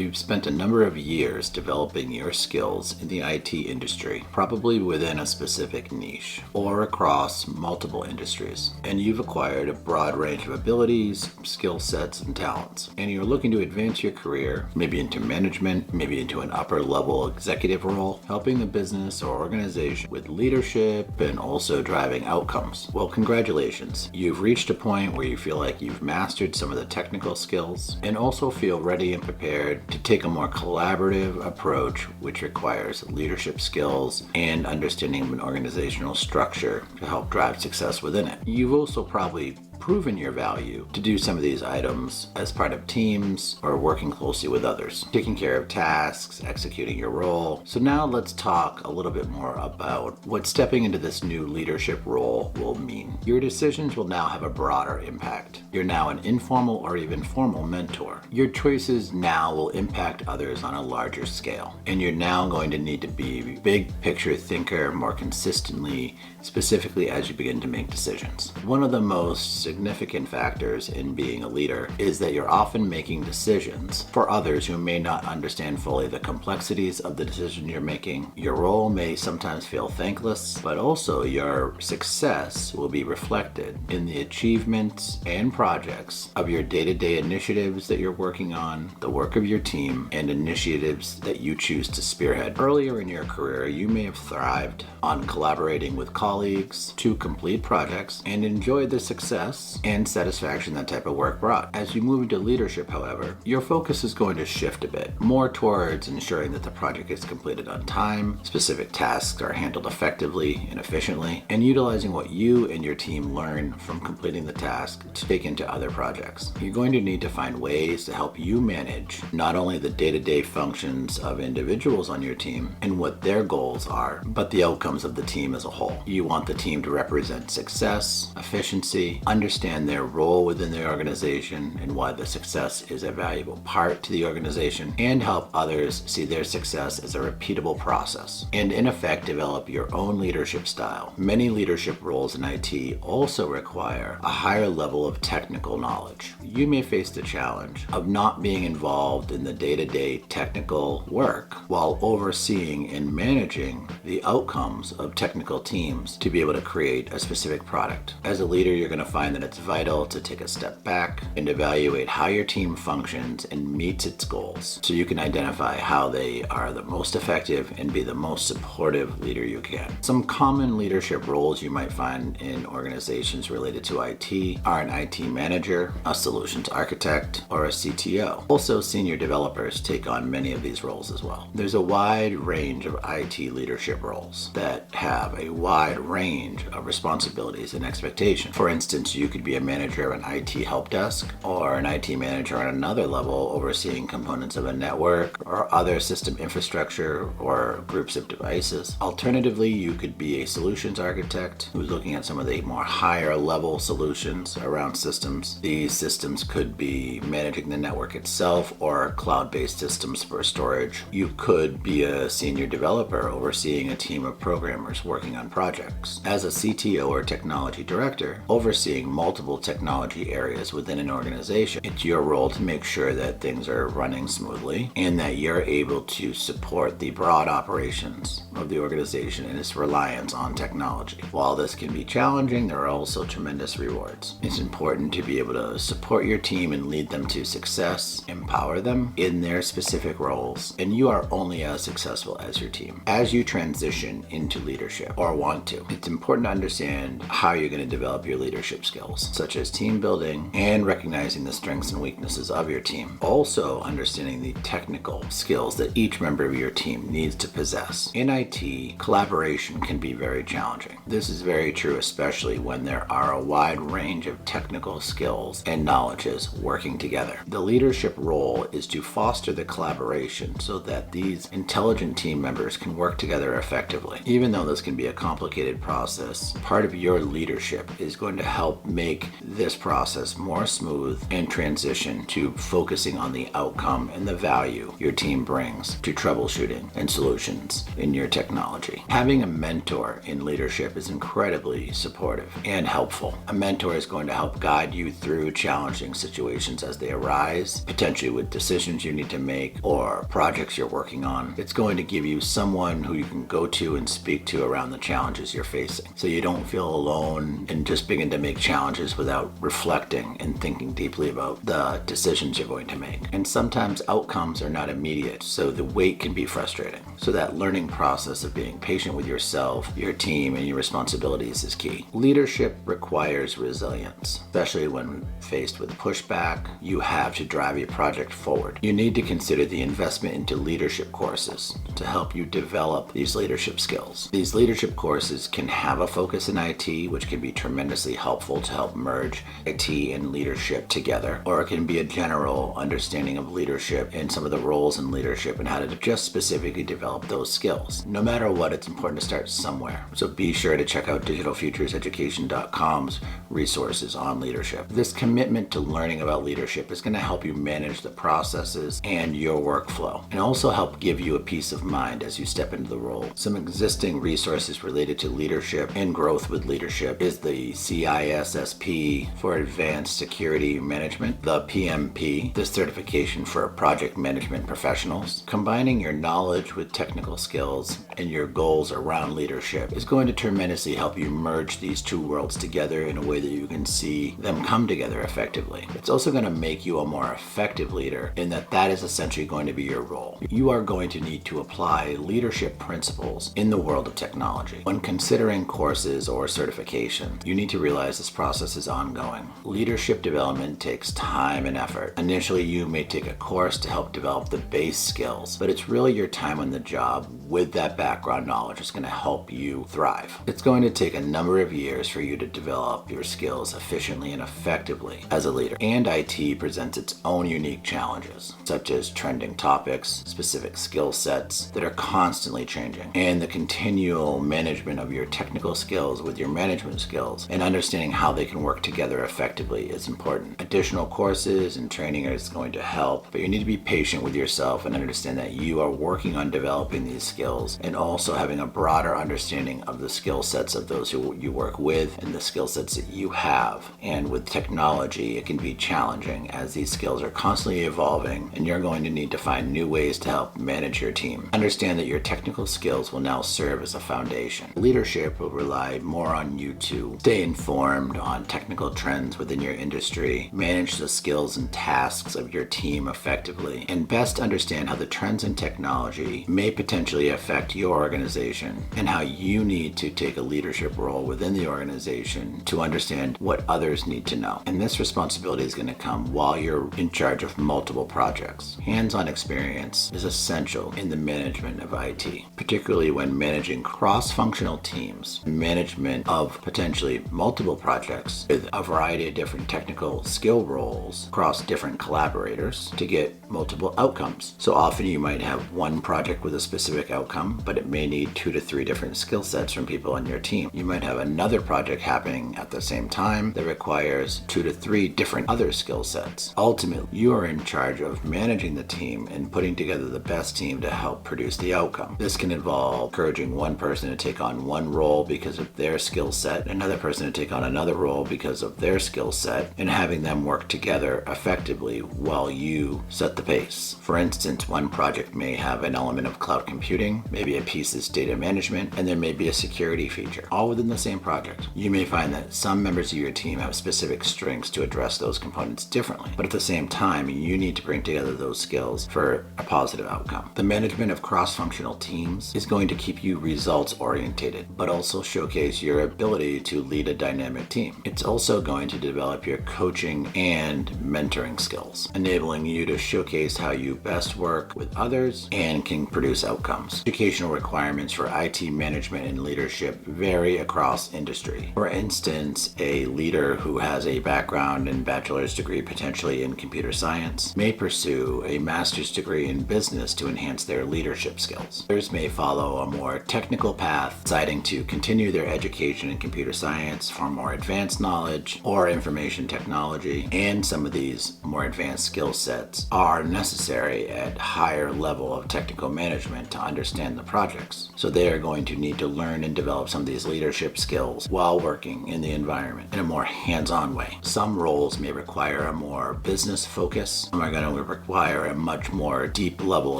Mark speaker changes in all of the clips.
Speaker 1: You've spent a number of years developing your skills in the IT industry, probably within a specific niche or across multiple industries. And you've acquired a broad range of abilities, skill sets, and talents. And you're looking to advance your career, maybe into management, maybe into an upper level executive role, helping the business or organization with leadership and also driving outcomes. Well, congratulations. You've reached a point where you feel like you've mastered some of the technical skills and also feel ready and prepared to take a more collaborative approach, which requires leadership skills and understanding of an organizational structure to help drive success within it. You've also probably proven your value to do some of these items as part of teams or working closely with others, taking care of tasks, executing your role. So now let's talk a little bit more about what stepping into this new leadership role will mean. Your decisions will now have a broader impact. You're now an informal or even formal mentor. Your choices now will impact others on a larger scale, and you're now going to need to be a big picture thinker more consistently, specifically as you begin to make decisions. One of the most significant factors in being a leader is that you're often making decisions for others who may not understand fully the complexities of the decision you're making. Your role may sometimes feel thankless, but also your success will be reflected in the achievements and projects of your day-to-day initiatives that you're working on, the work of your team, and initiatives that you choose to spearhead. Earlier in your career, you may have thrived on collaborating with colleagues to complete projects and enjoyed the success and satisfaction that type of work brought. As you move into leadership, however, your focus is going to shift a bit more towards ensuring that the project is completed on time, specific tasks are handled effectively and efficiently, and utilizing what you and your team learn from completing the task to take into other projects. You're going to need to find ways to help you manage not only the day-to-day functions of individuals on your team and what their goals are, but the outcomes of the team as a whole. You want the team to represent success, efficiency, understand their role within the organization and why the success is a valuable part to the organization, and help others see their success as a repeatable process, and in effect develop your own leadership style. Many leadership roles in IT also require a higher level of technical knowledge. You may face the challenge of not being involved in the day-to-day technical work while overseeing and managing the outcomes of technical teams to be able to create a specific product. As a leader, you're going to find that it's vital to take a step back and evaluate how your team functions and meets its goals so you can identify how they are the most effective and be the most supportive leader you can. Some common leadership roles you might find in organizations related to IT are an IT manager, a solutions architect, or a CTO. Also, senior developers take on many of these roles as well. There's a wide range of IT leadership roles that have a wide range of responsibilities and expectations. For instance, you could be a manager of an IT help desk or an IT manager on another level overseeing components of a network or other system infrastructure or groups of devices. Alternatively, you could be a solutions architect who's looking at some of the more higher level solutions around systems. These systems could be managing the network itself or cloud-based systems for storage. You could be a senior developer overseeing a team of programmers working on projects. As a CTO or technology director, overseeing multiple technology areas within an organization, it's your role to make sure that things are running smoothly and that you're able to support the broad operations of the organization and its reliance on technology. While this can be challenging, there are also tremendous rewards. It's important to be able to support your team and lead them to success, empower them in their specific roles, and you are only as successful as your team. As you transition into leadership, or want to, it's important to understand how you're going to develop your leadership skills, such as team building and recognizing the strengths and weaknesses of your team. Also, understanding the technical skills that each member of your team needs to possess. In IT, collaboration can be very challenging. This is very true, especially when there are a wide range of technical skills and knowledges working together. The leadership role is to foster the collaboration so that these intelligent team members can work together effectively. Even though this can be a complicated process, part of your leadership is going to help make this process more smooth and transition to focusing on the outcome and the value your team brings to troubleshooting and solutions in your technology. Having a mentor in leadership is incredibly supportive and helpful. A mentor is going to help guide you through challenging situations as they arise, potentially with decisions you need to make or projects you're working on. It's going to give you someone who you can go to and speak to around the challenges you're facing, so you don't feel alone and just begin to make challenges without reflecting and thinking deeply about the decisions you're going to make. And sometimes outcomes are not immediate, so the wait can be frustrating. So that learning process of being patient with yourself, your team, and your responsibilities is key. Leadership requires resilience, especially when faced with pushback you have to drive your project forward. You need to consider the investment into leadership courses to help you develop these leadership skills. These leadership courses can have a focus in IT, which can be tremendously helpful to help merge IT and leadership together, or it can be a general understanding of leadership and some of the roles in leadership and how to just specifically develop those skills. No matter what, it's important to start somewhere. So be sure to check out digitalfutureseducation.com's resources on leadership. This commitment to learning about leadership is going to help you manage the processes and your workflow, and also help give you a peace of mind as you step into the role. Some existing resources related to leadership and growth with leadership is the CISSP for Advanced Security Management, the PMP, the certification for project management professionals. Combining your knowledge with technical skills and your goals around leadership is going to tremendously help you merge these two worlds together in a way that you can see them come together effectively. It's also going to make you a more effective leader in that is essentially going to be your role. You are going to need to apply leadership principles in the world of technology. When considering courses or certification, you need to realize this process is ongoing. Leadership development takes time and effort. Initially, you may take a course to help develop the base skills, but it's really your time on the job with that background knowledge that's going to help you thrive. It's going to take a number of years for you to develop your skills efficiently and effectively as a leader. And IT presents its own unique challenges, such as trending topics, specific skill sets that are constantly changing, and the continual management of your technical skills with your management skills and understanding how they can work together effectively is important. Additional courses and training is going to help, but you need to be patient with yourself and understand that you are working on developing these skills and also having a broader understanding of the skill sets of those who you work with and the skill sets that you have. And with technology, it can be challenging as these skills are constantly evolving, and you're going to need to find new ways to help manage your team. Understand that your technical skills will now serve as a foundation. Leadership will rely more on you to stay informed on technical trends within your industry, manage the skills and tasks of your team effectively, and best understand how the trends in technology may potentially affect your organization and how you need to take a leadership role within the organization to understand what others need to know. And this responsibility is going to come while you're in charge of multiple projects. Hands-on experience is essential in the management of IT, particularly when managing cross-functional teams, management of potentially multiple projects with a variety of different technical skill roles across different collaborators to get multiple outcomes. So often you might have one project with a specific outcome, but it may need 2 to 3 different skill sets from people on your team. You might have another project happening at the same time that requires 2 to 3 different other skill sets. Ultimately, you are in charge of managing the team and putting together the best team to help produce the outcome. This can involve encouraging one person to take on one role because of their skill set, another person to take on another role because of their skill set, and having them work together effectively while you set the pace. For instance, one project may have an element of cloud computing, maybe a piece is data management, and there may be a security feature, all within the same project. You may find that some members of your team have specific strengths to address those components differently, but at the same time, you need to bring together those skills for a positive outcome. The management of cross-functional teams is going to keep you results-oriented, but also showcase your ability to lead a dynamic team. It's also going to develop your coaching and mentoring skills, enabling you to showcase how you best work with others and can produce outcomes. Educational requirements for IT management and leadership vary across industry. For instance, a leader who has a background and bachelor's degree potentially in computer science may pursue a master's degree in business to enhance their leadership skills. Others may follow a more technical path, deciding to continue their education in computer science for more advanced advanced knowledge or information technology, and some of these more advanced skill sets are necessary at higher level of technical management to understand the projects. So they are going to need to learn and develop some of these leadership skills while working in the environment in a more hands-on way. Some roles may require a more business focus. Some are going to require a much more deep level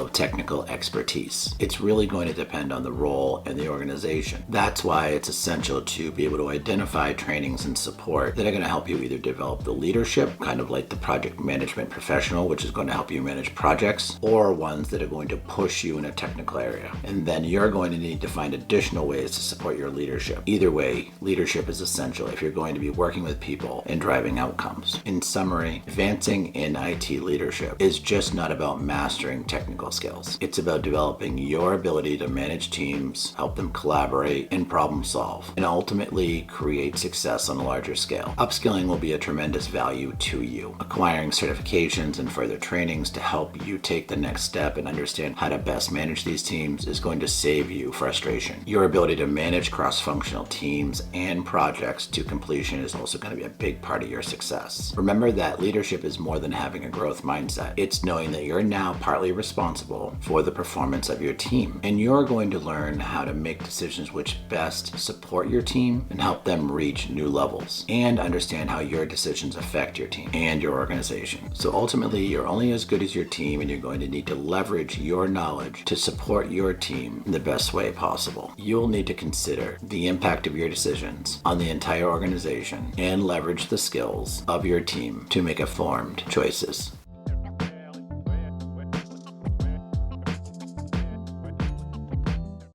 Speaker 1: of technical expertise. It's really going to depend on the role and the organization. That's why it's essential to be able to identify trainings and support that are going to help you either develop the leadership, kind of like the project management professional, which is going to help you manage projects, or ones that are going to push you in a technical area. And then you're going to need to find additional ways to support your leadership. Either way, leadership is essential if you're going to be working with people and driving outcomes. In summary, advancing in IT leadership is just not about mastering technical skills. It's about developing your ability to manage teams, help them collaborate, and problem solve, and ultimately create success on a larger scale. Upskilling will be a tremendous value to you. Acquiring certifications and further trainings to help you take the next step and understand how to best manage these teams is going to save you frustration. Your ability to manage cross-functional teams and projects to completion is also going to be a big part of your success. Remember that leadership is more than having a growth mindset. It's knowing that you're now partly responsible for the performance of your team, and you're going to learn how to make decisions which best support your team and help them reach new levels, and understand how your decisions affect your team and your organization. So ultimately, you're only as good as your team, and you're going to need to leverage your knowledge to support your team in the best way possible. You'll need to consider the impact of your decisions on the entire organization and leverage the skills of your team to make informed choices.